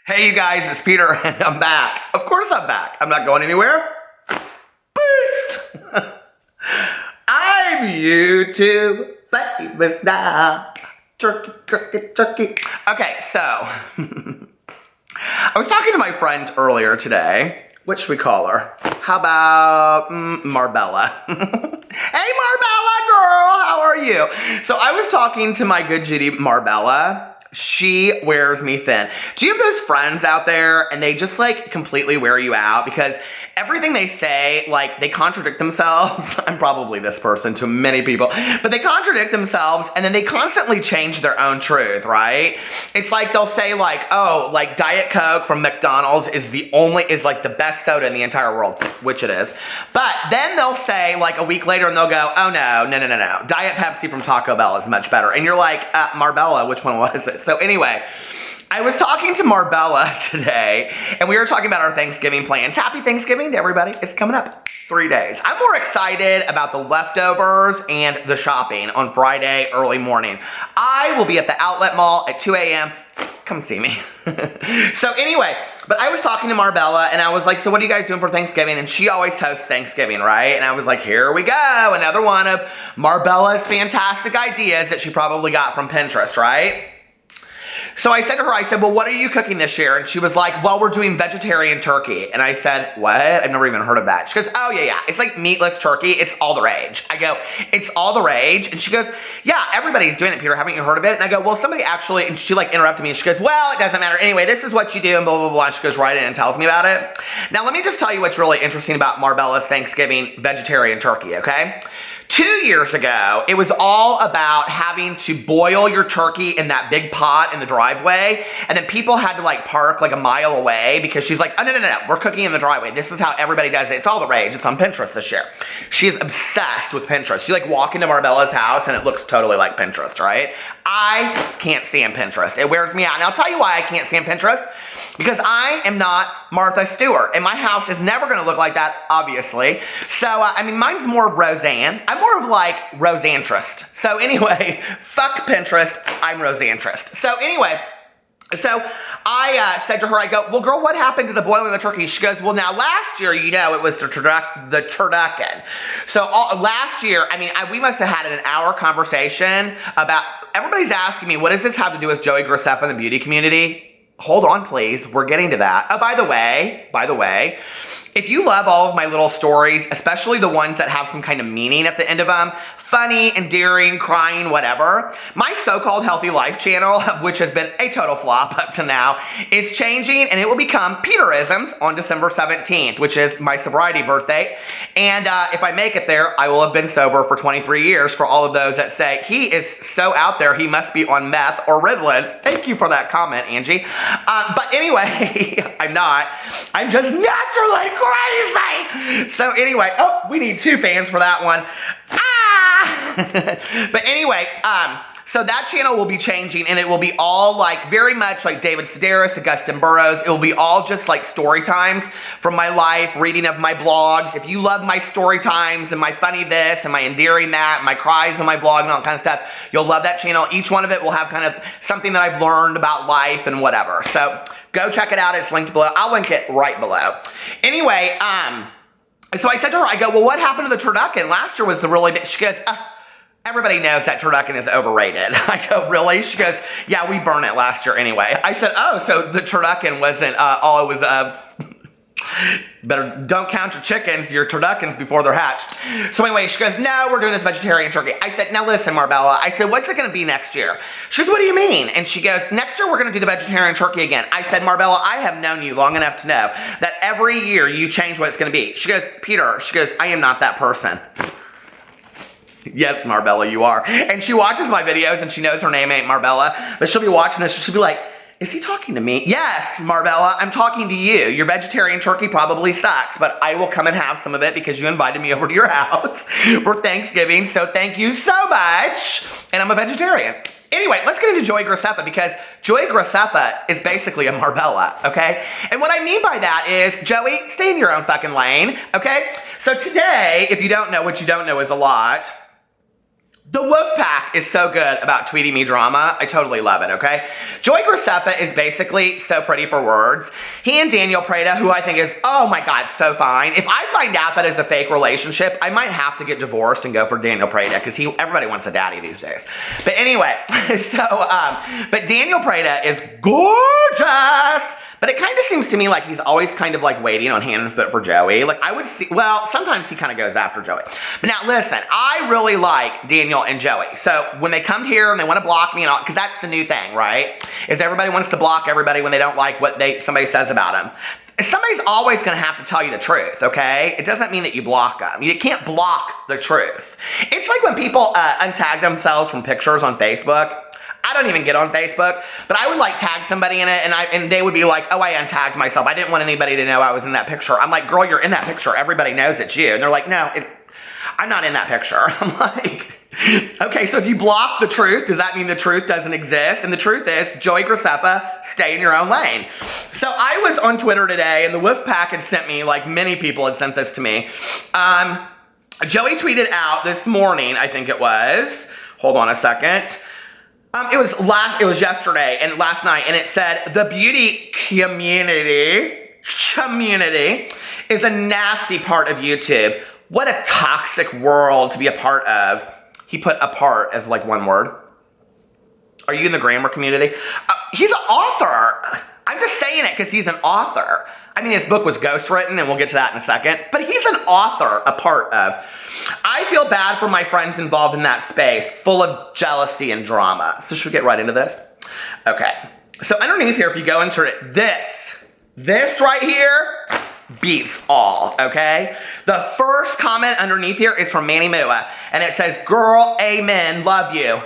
Hey you guys, it's Peter and I'm back. Of course I'm back. I'm not going anywhere. Boost! I'm YouTube famous now. Turkey. Okay, so I was talking to my friend earlier today. What should we call her? How about Marbella? Hey Marbella girl, how are you? So I was talking to my good Judy Marbella. She wears me thin. Do you have those friends out there and they just like completely wear you out because everything they say, like they contradict themselves? I'm probably this person to many people, but they contradict themselves and then they constantly change their own truth, right? It's like they'll say like, oh, like Diet Coke from McDonald's is like the best soda in the entire world, which it is. But then they'll say like a week later and they'll go, oh no. Diet Pepsi from Taco Bell is much better. And you're like, Marbella, which one was it? So anyway, I was talking to Marbella today, and we were talking about our Thanksgiving plans. Happy Thanksgiving to everybody. It's coming up 3 days. I'm more excited about the leftovers and the shopping on Friday early morning. I will be at the outlet mall at 2 a.m. Come see me. So anyway, but I was talking to Marbella, and I was like, so what are you guys doing for Thanksgiving? And she always hosts Thanksgiving, right? And I was like, here we go. Another one of Marbella's fantastic ideas that she probably got from Pinterest, right? So I said to her, I said, well, what are you cooking this year? And she was like, well, we're doing vegetarian turkey. And I said, what? I've never even heard of that. She goes, oh, yeah. It's like meatless turkey. It's all the rage. I go, it's all the rage. And she goes, yeah, everybody's doing it, Peter. Haven't you heard of it? And I go, well, somebody actually, and she like interrupted me. And she goes, well, it doesn't matter. Anyway, this is what you do and blah, blah, blah. And she goes right in and tells me about it. Now, let me just tell you what's really interesting about Marbella's Thanksgiving vegetarian turkey, okay? 2 years ago, it was all about having to boil your turkey in that big pot in the driveway, and then people had to like park like a mile away because she's like, oh, no, we're cooking in the driveway. This is how everybody does it. It's all the rage. It's on Pinterest this year. She's obsessed with Pinterest. You like walk into Marbella's house and it looks totally like Pinterest, right? I can't stand Pinterest. It wears me out. And I'll tell you why I can't stand Pinterest. Because I am not Martha Stewart, and my house is never going to look like that, obviously. So, I mean, mine's more of Roseanne. I'm more of like Roseantrist. So anyway, fuck Pinterest, I'm Roseantrist. So anyway, so I said to her, I go, well, girl, what happened to the boiling of the turkey? She goes, well, now last year, you know, it was the turducken. So last year, I mean, we must have had an hour conversation about, everybody's asking me, what does this have to do with Joey Graceffa and the beauty community? Hold on, please. We're getting to that. Oh, by the way, if you love all of my little stories, especially the ones that have some kind of meaning at the end of them, funny, endearing, crying, whatever, my so-called healthy life channel, which has been a total flop up to now, is changing, and it will become Peterisms on December 17th, which is my sobriety birthday. And if I make it there, I will have been sober for 23 years for all of those that say, he is so out there, he must be on meth or Ritalin. Thank you for that comment, Angie. But anyway, I'm not. I'm just naturally crazy. So anyway, oh, we need 2 fans for that one. But anyway, so that channel will be changing, and it will be all like very much like David Sedaris, Augustine Burroughs. It will be all just like story times from my life, reading of my blogs. If you love my story times and my funny this and my endearing that, my cries on my blog and all that kind of stuff, you'll love that channel. Each one of it will have kind of something that I've learned about life and whatever. So go check it out. It's linked below. I'll link it right below. Anyway, so I said to her, I go, well, what happened to the turducken? Last year was the really big, she goes, everybody knows that turducken is overrated. I go, really? She goes, yeah, we burned it last year anyway. I said, oh, so the turducken wasn't all it was, better don't count your turduckens before they're hatched. So anyway, she goes, no, we're doing this vegetarian turkey. I said, now listen, Marbella. I said, what's it going to be next year? She goes, what do you mean? And she goes, next year we're going to do the vegetarian turkey again. I said, Marbella, I have known you long enough to know that every year you change what it's going to be. She goes, Peter, she goes, I am not that person. Yes, Marbella, you are. And she watches my videos and she knows her name ain't Marbella, but she'll be watching this. She'll be like, is he talking to me? Yes, Marbella, I'm talking to you. Your vegetarian turkey probably sucks, but I will come and have some of it because you invited me over to your house for Thanksgiving. So thank you so much. And I'm a vegetarian. Anyway, let's get into Joey Graceffa because Joey Graceffa is basically a Marbella, okay? And what I mean by that is, Joey, stay in your own fucking lane, okay? So today, if you don't know, what you don't know is a lot, The WOOF pack is so good about tweeting me drama. I totally love it, okay? Joey Graceffa is basically so pretty for words. He and Daniel Prada, who I think is, oh my God, so fine. If I find out that it's a fake relationship, I might have to get divorced and go for Daniel Prada because everybody wants a daddy these days. But anyway, but Daniel Prada is gorgeous. But it kind of seems to me like he's always kind of like waiting on hand and foot for Joey. Like I would see, well, sometimes he kind of goes after Joey. But now listen, I really like Daniel and Joey. So when they come here and they want to block me and all, because that's the new thing, right? Is everybody wants to block everybody when they don't like what somebody says about them. Somebody's always going to have to tell you the truth, okay? It doesn't mean that you block them. You can't block the truth. It's like when people untag themselves from pictures on Facebook. I don't even get on Facebook, but I would like tag somebody in it and they would be like, oh, I untagged myself. I didn't want anybody to know I was in that picture. I'm like, girl, you're in that picture. Everybody knows it's you. And they're like, no, I'm not in that picture. I'm like, okay, so if you block the truth, does that mean the truth doesn't exist? And the truth is, Joey Graceffa, stay in your own lane. So I was on Twitter today and the WOOF pack had sent me, like many people had sent this to me. Joey tweeted out this morning, I think it was, hold on a second. It was yesterday and last night, and it said, the beauty community is a nasty part of YouTube. What a toxic world to be a part of. He put a part as like one word. Are you in the grammar community? He's an author. I'm just saying it because he's an author. I mean, his book was ghostwritten, and we'll get to that in a second, but he's an author, a part of. I feel bad for my friends involved in that space, full of jealousy and drama. So should we get right into this? Okay, so underneath here, if you go into it, this right here beats all, okay? The first comment underneath here is from Manny Mua, and it says, girl, amen, love you.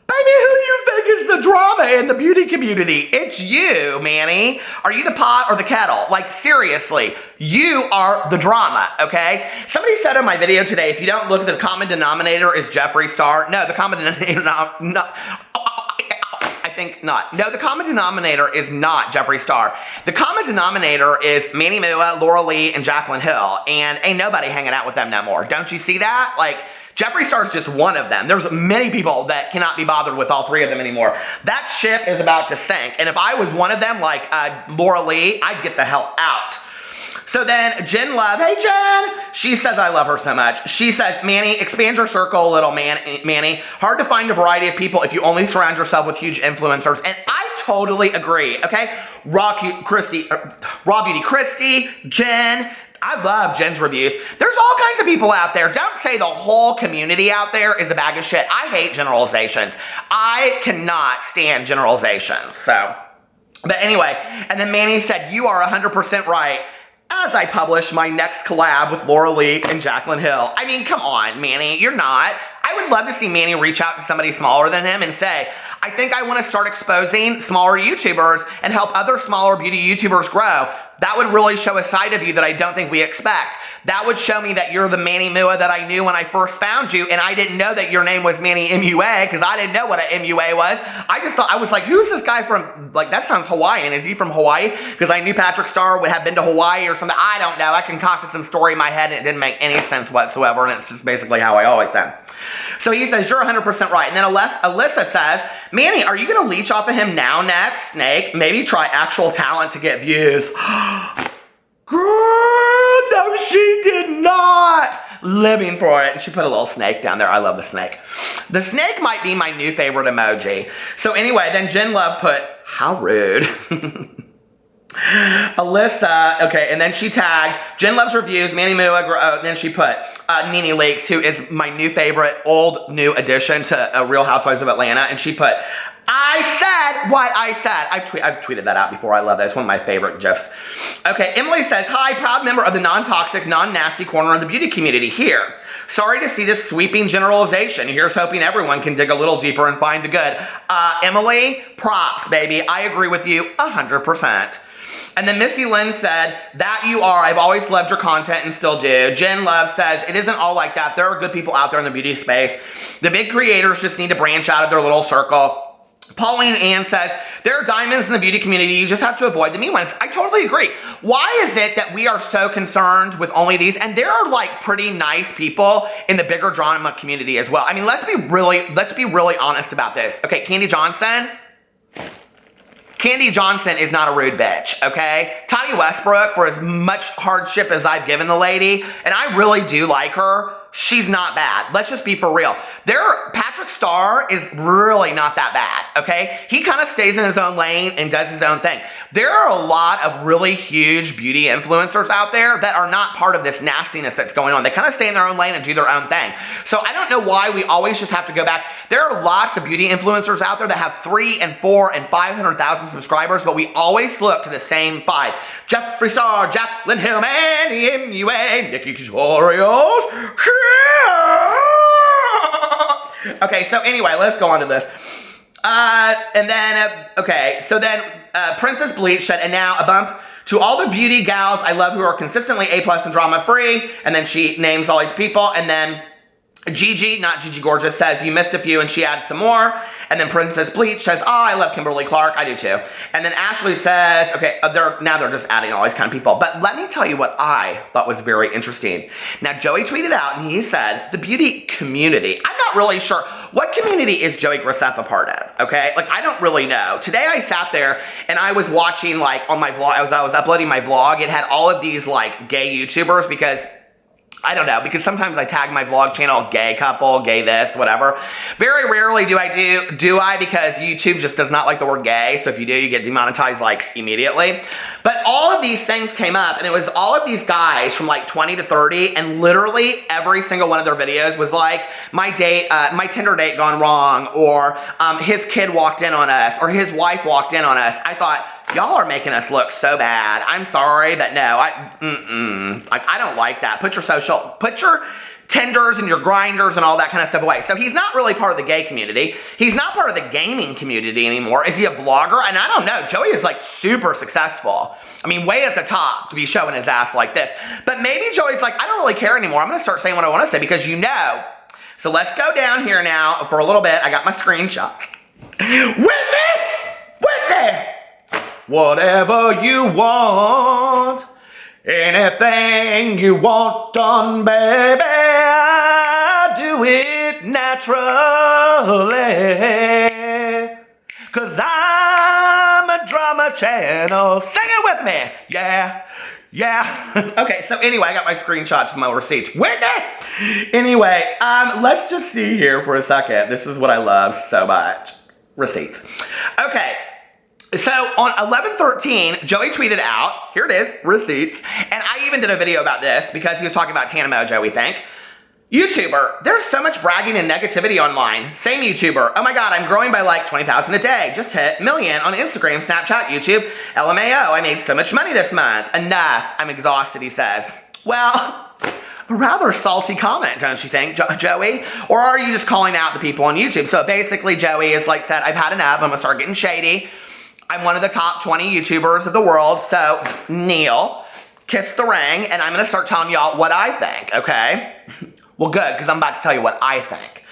Baby, who do you think is the drama in the beauty community? It's you, Manny. Are you the pot or the kettle? Like, seriously, you are the drama, okay? Somebody said in my video today, if you don't look at the common denominator is Jeffree Star. No, the common denominator, no, I think not. No, the common denominator is not Jeffree Star. The common denominator is Manny Mua, Laura Lee, and Jaclyn Hill, and ain't nobody hanging out with them no more. Don't you see that? Like, Jeffree Star's just one of them. There's many people that cannot be bothered with all three of them anymore. That ship is about to sink. And if I was one of them, like Laura Lee, I'd get the hell out. So then Jen Love, hey Jen, she says I love her so much. She says, Manny, expand your circle a little, Manny. Hard to find a variety of people if you only surround yourself with huge influencers. And I totally agree, okay? Raw Beauty Christy, Jen, I love Jen's reviews. There's all kinds of people out there. Don't say the whole community out there is a bag of shit. I hate generalizations. I cannot stand generalizations. So, but anyway, and then Manny said, you are 100% right. As I publish my next collab with Laura Lee and Jaclyn Hill. I mean, come on, Manny, you're not. I would love to see Manny reach out to somebody smaller than him and say, I think I want to start exposing smaller YouTubers and help other smaller beauty YouTubers grow. That would really show a side of you that I don't think we expect. That would show me that you're the Manny Mua that I knew when I first found you, and I didn't know that your name was Manny MUA, because I didn't know what an MUA was. I just thought, I was like, who's this guy from, like, that sounds Hawaiian. Is he from Hawaii? Because I knew Patrick Starr would have been to Hawaii or something. I don't know. I concocted some story in my head, and it didn't make any sense whatsoever, and it's just basically how I always am. So he says, you're 100% right. And then Alyssa says, Manny, are you going to leech off of him now next, Snake? Maybe try actual talent to get views. Girl, no, she did not. Living for it. And she put a little snake down there. I love the snake. The snake might be my new favorite emoji. So anyway, then Jen Love put, how rude. Alyssa, okay, and then she tagged Jen Love's Reviews, Manny Mua, then she put Nene Leakes, who is my new favorite, new addition to Real Housewives of Atlanta, and she put, I said what I said. I've tweeted that out before. I love that. It's one of my favorite GIFs. Okay, Emily says, hi, proud member of the non-toxic, non-nasty corner of the beauty community here. Sorry to see this sweeping generalization. Here's hoping everyone can dig a little deeper and find the good. Emily, props, baby. I agree with you 100%. And then Missy Lynn said, that you are. I've always loved your content and still do. Jen Love says, it isn't all like that. There are good people out there in the beauty space. The big creators just need to branch out of their little circle. Pauline Ann says, there are diamonds in the beauty community, you just have to avoid the mean ones. I totally agree. Why is it that we are so concerned with only these? And there are like pretty nice people in the bigger drama community as well. I mean, let's be really honest about this. Okay, Candy Johnson is not a rude bitch, okay? Tanya Westbrook, for as much hardship as I've given the lady, and I really do like her, she's not bad. Let's just be for real. Patrick Starr is really not that bad, okay? He kind of stays in his own lane and does his own thing. There are a lot of really huge beauty influencers out there that are not part of this nastiness that's going on. They kind of stay in their own lane and do their own thing. So I don't know why we always just have to go back. There are lots of beauty influencers out there that have 3 and 4 and 500,000 subscribers, but we always look to the same 5. Jeffree Star, Jaclyn Hill, Manny MUA, Nikki Tutorials. Okay, so anyway, let's go on to this. Princess Bleach said, and now a bump to all the beauty gals I love who are consistently A+ and drama free. And then she names all these people. And then Gigi, not Gigi Gorgeous, says, you missed a few, and she adds some more. And then Princess Bleach says, oh, I love Kimberly Clark. I do too. And then Ashley says, okay, now they're just adding all these kind of people. But let me tell you what I thought was very interesting. Now, Joey tweeted out, and he said, the beauty community. I'm not really sure. What community is Joey Graceffa part of, okay? Like, I don't really know. Today, I sat there, and I was watching, like, on my vlog, as I was uploading my vlog, it had all of these, like, gay YouTubers, because I don't know, because sometimes I tag my vlog channel, gay couple, gay this, whatever. Very rarely do I, because YouTube just does not like the word gay, so if you do, you get demonetized, like, immediately. But all of these things came up, and it was all of these guys from, like, 20 to 30, and literally every single one of their videos was like, my Tinder date gone wrong, or his kid walked in on us, or his wife walked in on us. I thought, y'all are making us look so bad. I'm sorry, but no, I don't like that. Put your Tinders and your Grinders and all that kind of stuff away. So he's not really part of the gay community. He's not part of the gaming community anymore. Is he a vlogger? And I don't know. Joey is like super successful. I mean, way at the top to be showing his ass like this. But maybe Joey's like, I don't really care anymore. I'm going to start saying what I want to say because you know. So let's go down here now for a little bit. I got my screenshots. Whitney! Whatever you want, anything you want done, baby, I do it naturally. 'Cause I'm a drama channel. Sing it with me. Yeah. Okay, so anyway, I got my screenshots from my receipts. Whitney! Anyway, let's just see here for a second. This is what I love so much. Receipts. Okay. So on 11/13, Joey tweeted out, here it is, receipts, and I even did a video about this because he was talking about Tana Mojo, we think. YouTuber, there's so much bragging and negativity online. Same YouTuber, oh my god, I'm growing by like 20,000 a day. Just hit million on Instagram, Snapchat, YouTube, LMAO. I made so much money this month. Enough, I'm exhausted, he says. Well, a rather salty comment, don't you think, Joey? Or are you just calling out the people on YouTube? So basically, Joey is like said, I've had enough, I'm gonna start getting shady. I'm one of the top 20 YouTubers of the world, so kneel, kiss the ring, and I'm gonna start telling y'all what I think, okay? Well, good, because I'm about to tell you what I think.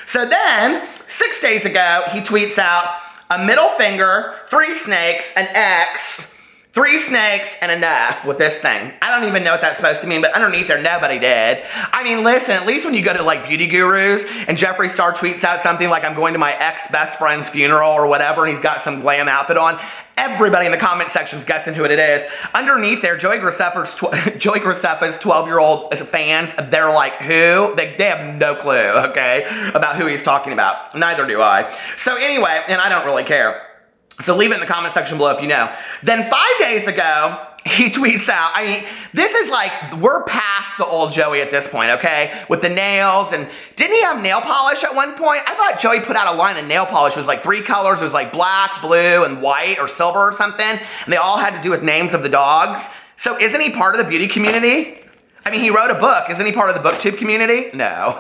So then, 6 days ago, he tweets out a middle finger, 3 snakes, an X, 3 snakes, and enough with this thing. I don't even know what that's supposed to mean, but underneath there, nobody did. I mean, listen, at least when you go to like beauty gurus and Jeffree Star tweets out something like, I'm going to my ex-best friend's funeral or whatever, and he's got some glam outfit on, everybody in the comment section's guessing who it is. Underneath there, Joey Graceffa's 12-year-old fans, they're like, who? They have no clue, okay, about who he's talking about. Neither do I. So anyway, and I don't really care. So leave it in the comment section below if you know. Then 5 days ago, he tweets out, I mean, this is like, we're past the old Joey at this point, okay? With the nails, and didn't he have nail polish at one point? I thought Joey put out a line of nail polish. It was like 3 colors. It was like black, blue, and white, or silver or something. And they all had to do with names of the dogs. So isn't he part of the beauty community? I mean, he wrote a book. Isn't he part of the booktube community? No.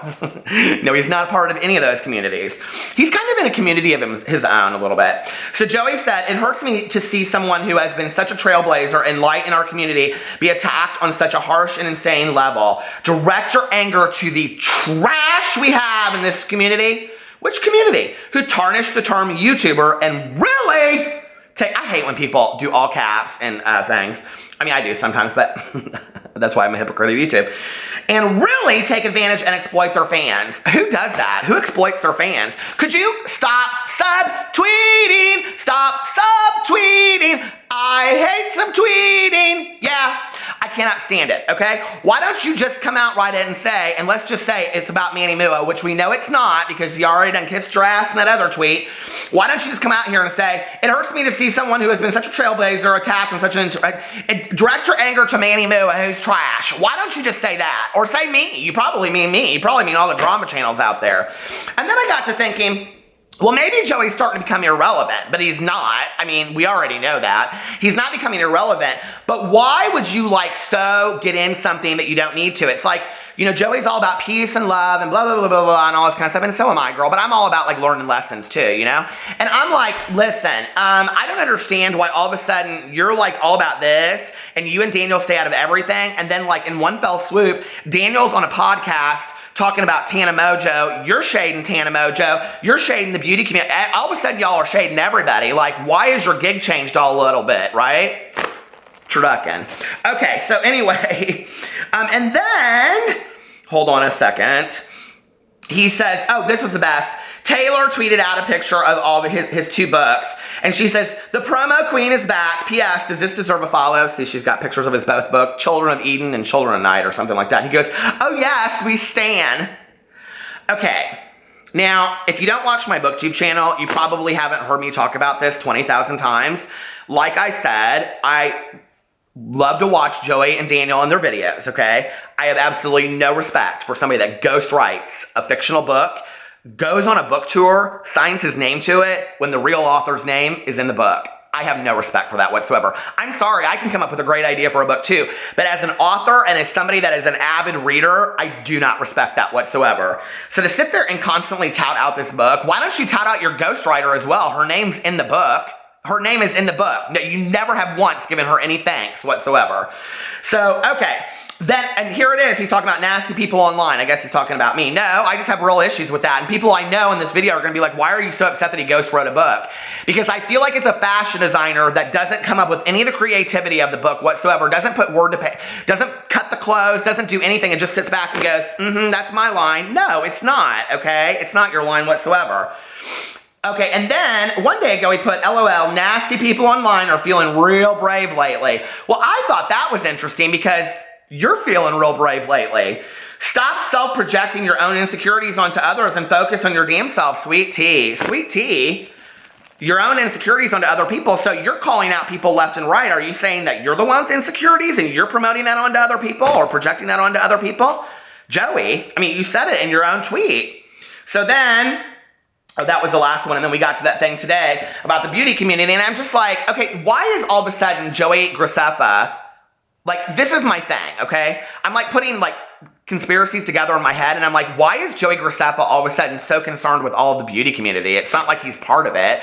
No, he's not part of any of those communities. He's kind of in a community of his own a little bit. So Joey said, it hurts me to see someone who has been such a trailblazer and light in our community be attacked on such a harsh and insane level. Direct your anger to the trash we have in this community. Which community? Who tarnished the term YouTuber and really I hate when people do all caps and things. I mean, I do sometimes, but that's why I'm a hypocrite of YouTube. And really take advantage and exploit their fans. Who does that? Who exploits their fans? Could you stop subtweeting? Stop subtweeting. I hate subtweeting. Yeah, I cannot stand it, okay? Why don't you just come out right in and say, and let's just say it's about Manny Mua, which we know it's not because he already done kissed your ass in that other tweet. Why don't you just come out here and say, it hurts me to see someone who has been such a trailblazer attacked in such an... direct your anger to Manny Mua, who's trash. Why don't you just say that? Or say me. You probably mean me. You probably mean all the drama channels out there. And then I got to thinking, well, maybe Joey's starting to become irrelevant, but he's not. I mean, we already know that. He's not becoming irrelevant, but why would you so get in something that you don't need to? It's like, you know, Joey's all about peace and love and blah, blah, blah, blah, blah, and all this kind of stuff, and so am I, girl, but I'm all about, learning lessons, too, you know? And I'm like, listen, I don't understand why all of a sudden you're, all about this, and you and Daniel stay out of everything, and then, in one fell swoop, Daniel's on a podcast talking about Tana Mojo, you're shading Tana Mojo, you're shading the beauty community, all of a sudden y'all are shading everybody. Why is your gig changed all a little bit, right? Turducken. Okay, so anyway, and then, hold on a second, he says, oh, this was the best. Taylor tweeted out a picture of all of his 2 books, and she says, the promo queen is back. P.S. Does this deserve a follow? See, she's got pictures of his both book, Children of Eden and Children of Night, or something like that. He goes, oh yes, we stan. Okay, now, if you don't watch my BookTube channel, you probably haven't heard me talk about this 20,000 times. Like I said, I love to watch Joey and Daniel and their videos, okay? I have absolutely no respect for somebody that ghostwrites a fictional book, goes on a book tour, signs his name to it when the real author's name is in the book. I have no respect for that whatsoever. I'm sorry, I can come up with a great idea for a book too, but as an author and as somebody that is an avid reader, I do not respect that whatsoever. So to sit there and constantly tout out this book, why don't you tout out your ghostwriter as well? Her name's in the book. Her name is in the book. No, you never have once given her any thanks whatsoever. So, okay. Then, and here it is, he's talking about nasty people online. I guess he's talking about me. No, I just have real issues with that. And people I know in this video are going to be like, why are you so upset that he ghost wrote a book? Because I feel like it's a fashion designer that doesn't come up with any of the creativity of the book whatsoever, doesn't put word to page, doesn't cut the clothes, doesn't do anything, and just sits back and goes, that's my line. No, it's not, okay? It's not your line whatsoever. Okay, and then one day ago he put, LOL, nasty people online are feeling real brave lately. Well, I thought that was interesting because you're feeling real brave lately. Stop self-projecting your own insecurities onto others and focus on your damn self, sweet tea. Sweet tea? Your own insecurities onto other people, so you're calling out people left and right. Are you saying that you're the one with insecurities and you're promoting that onto other people or projecting that onto other people? Joey, I mean, you said it in your own tweet. So then, oh, that was the last one, and then we got to that thing today about the beauty community, and I'm just like, okay, why is all of a sudden Joey Graceffa, this is my thing, okay? I'm putting conspiracies together in my head, and I'm like, why is Joey Graceffa all of a sudden so concerned with all of the beauty community? It's not like he's part of it.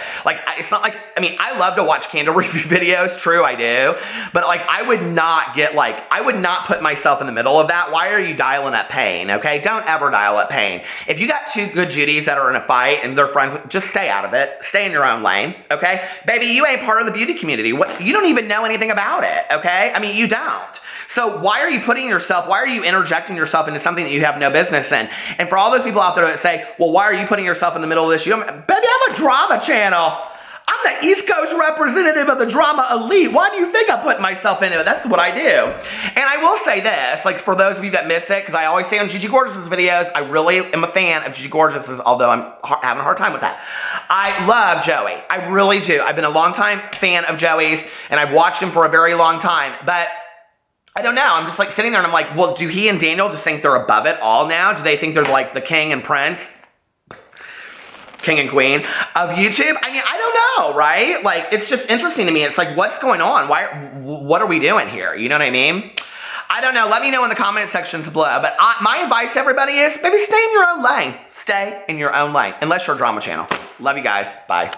It's not like, I mean, I love to watch candle review videos, true, I do, but I would not get I would not put myself in the middle of that. Why are you dialing up pain, okay? Don't ever dial up pain. If you got 2 good Judys that are in a fight and they're friends, just stay out of it. Stay in your own lane, okay? Baby, you ain't part of the beauty community. You don't even know anything about it, okay? I mean, you don't. So why are you why are you interjecting yourself into something that you have no business in? And for all those people out there that say, well, why are you putting yourself in the middle of this? Baby, I'm a drama channel. I'm the East Coast representative of the drama elite. Why do you think I'm putting myself into it? That's what I do. And I will say this, for those of you that miss it, because I always say on Gigi Gorgeous's videos, I really am a fan of Gigi Gorgeous's, although I'm having a hard time with that. I love Joey. I really do. I've been a long time fan of Joey's, and I've watched him for a very long time. But I don't know. I'm just sitting there and I'm like, well, do he and Daniel just think they're above it all now? Do they think they're the king and prince, king and queen of YouTube? I mean, I don't know, right? It's just interesting to me. It's what's going on? What are we doing here? You know what I mean? I don't know. Let me know in the comment sections below. But my advice to everybody is, maybe stay in your own lane. Stay in your own lane. Unless you're a drama channel. Love you guys. Bye.